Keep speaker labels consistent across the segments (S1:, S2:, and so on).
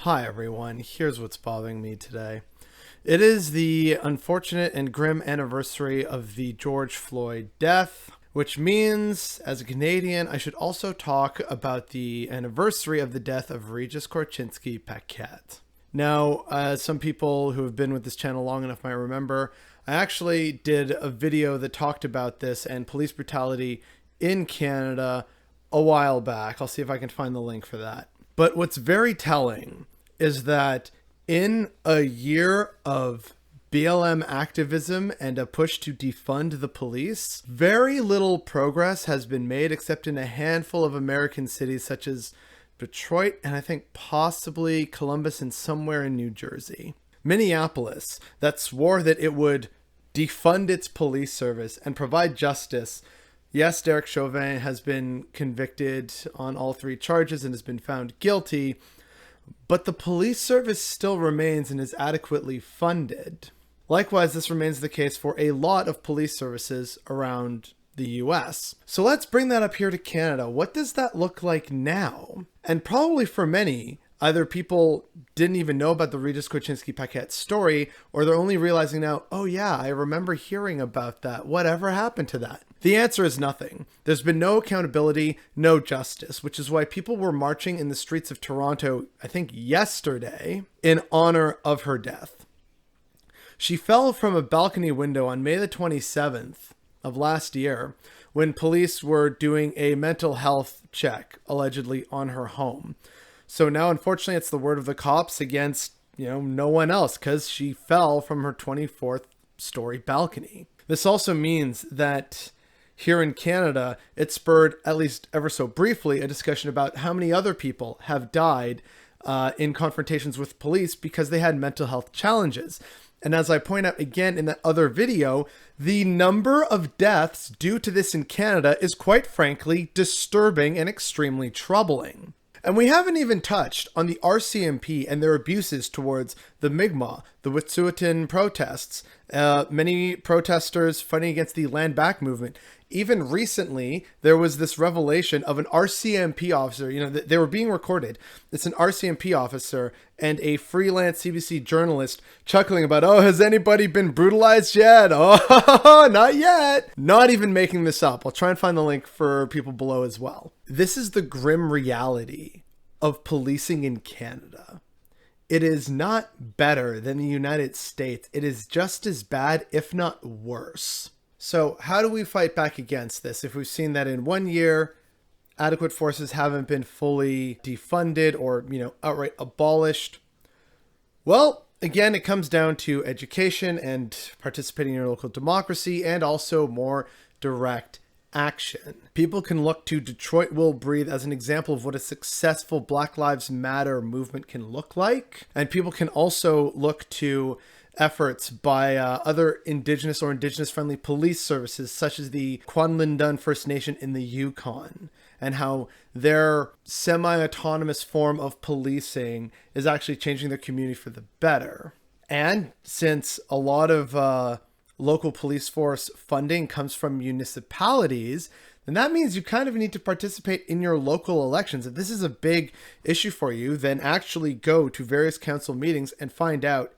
S1: Hi everyone, here's what's bothering me today. It is the unfortunate and grim anniversary of the George Floyd death, which means, as a Canadian, I should also talk about the anniversary of the death of Regis Korchinski-Paquet. Now, as some people who have been with this channel long enough might remember, I actually did a video that talked about this and police brutality in Canada a while back. I'll see if I can find the link for that. But what's very telling is that in a year of BLM activism and a push to defund the police, very little progress has been made except in a handful of American cities such as Detroit and I think possibly Columbus and somewhere in New Jersey. Minneapolis, that swore that it would defund its police service and provide justice. Yes, Derek Chauvin has been convicted on all three charges and has been found guilty, but the police service still remains and is adequately funded. Likewise, this remains the case for a lot of police services around the US. So let's bring that up here to Canada. What does that look like now? And probably for many, either people didn't even know about the Regis Korchinski-Paquet story, or they're only realizing now, oh yeah, I remember hearing about that. Whatever happened to that? The answer is nothing. There's been no accountability, no justice, which is why people were marching in the streets of Toronto, I think yesterday, in honor of her death. She fell from a balcony window on May the 27th of last year when police were doing a mental health check, allegedly, on her home. So now, unfortunately, it's the word of the cops against, no one else because she fell from her 24th story balcony. This also means that here in Canada, it spurred, at least ever so briefly, a discussion about how many other people have died in confrontations with police because they had mental health challenges. And as I point out again in that other video, the number of deaths due to this in Canada is quite frankly disturbing and extremely troubling. And we haven't even touched on the RCMP and their abuses towards the Mi'kmaq, the Wet'suwet'en protests, many protesters fighting against the Land Back movement. Even recently, there was this revelation of an RCMP officer, they were being recorded. It's an RCMP officer and a freelance CBC journalist chuckling about, oh, has anybody been brutalized yet? Oh, not yet. Not even making this up. I'll try and find the link for people below as well. This is the grim reality of policing in Canada. It is not better than the United States. It is just as bad, if not worse. So how do we fight back against this if we've seen that in 1 year, adequate forces haven't been fully defunded or, outright abolished? Well, again, it comes down to education and participating in your local democracy and also more direct action. People can look to Detroit Will Breathe as an example of what a successful Black Lives Matter movement can look like. And people can also look to efforts by other Indigenous or Indigenous-friendly police services, such as the Kwanlindun First Nation in the Yukon, and how their semi-autonomous form of policing is actually changing their community for the better. And since a lot of local police force funding comes from municipalities, then that means you kind of need to participate in your local elections. If this is a big issue for you, then actually go to various council meetings and find out,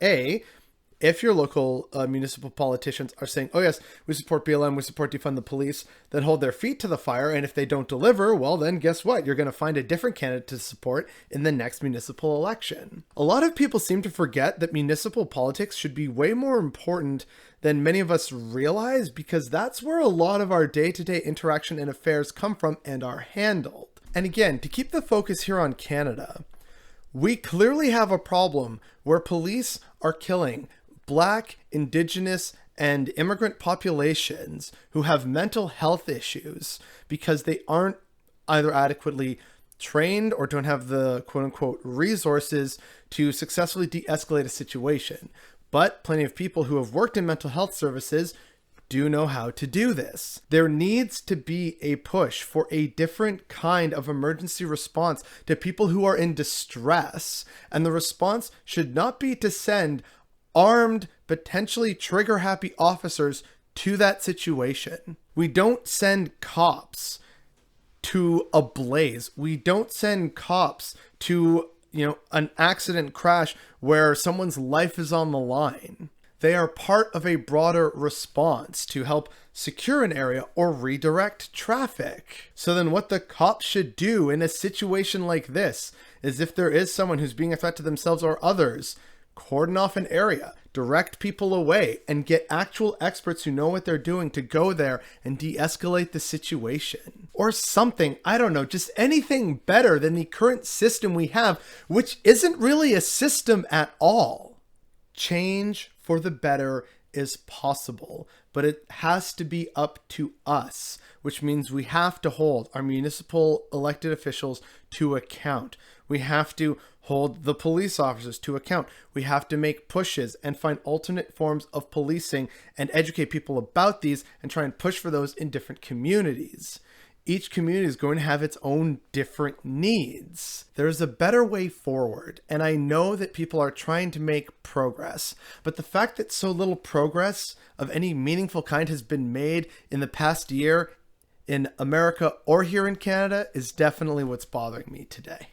S1: if your local municipal politicians are saying, oh yes, we support BLM, we support defund the police, then hold their feet to the fire. And if they don't deliver, well, then guess what? You're going to find a different candidate to support in the next municipal election. A lot of people seem to forget that municipal politics should be way more important than many of us realize, because that's where a lot of our day-to-day interaction and affairs come from and are handled. And again, to keep the focus here on Canada, we clearly have a problem where police are killing Black, Indigenous, and immigrant populations who have mental health issues because they aren't either adequately trained or don't have the quote-unquote resources to successfully de-escalate a situation. But plenty of people who have worked in mental health services do know how to do this. There needs to be a push for a different kind of emergency response to people who are in distress, and the response should not be to send armed, potentially trigger-happy officers to that situation. We don't send cops to a blaze. We don't send cops to an accident crash where someone's life is on the line. They are part of a broader response to help secure an area or redirect traffic. So then what the cops should do in a situation like this is, if there is someone who's being a threat to themselves or others, cordon off an area, direct people away, and get actual experts who know what they're doing to go there and de-escalate the situation. Or something, I don't know, just anything better than the current system we have, which isn't really a system at all. Change for the better is possible, but it has to be up to us, which means we have to hold our municipal elected officials to account. We have to hold the police officers to account. We have to make pushes and find alternate forms of policing and educate people about these and try and push for those in different communities. Each community is going to have its own different needs. There's a better way forward, and I know that people are trying to make progress, but the fact that so little progress of any meaningful kind has been made in the past year in America or here in Canada is definitely what's bothering me today.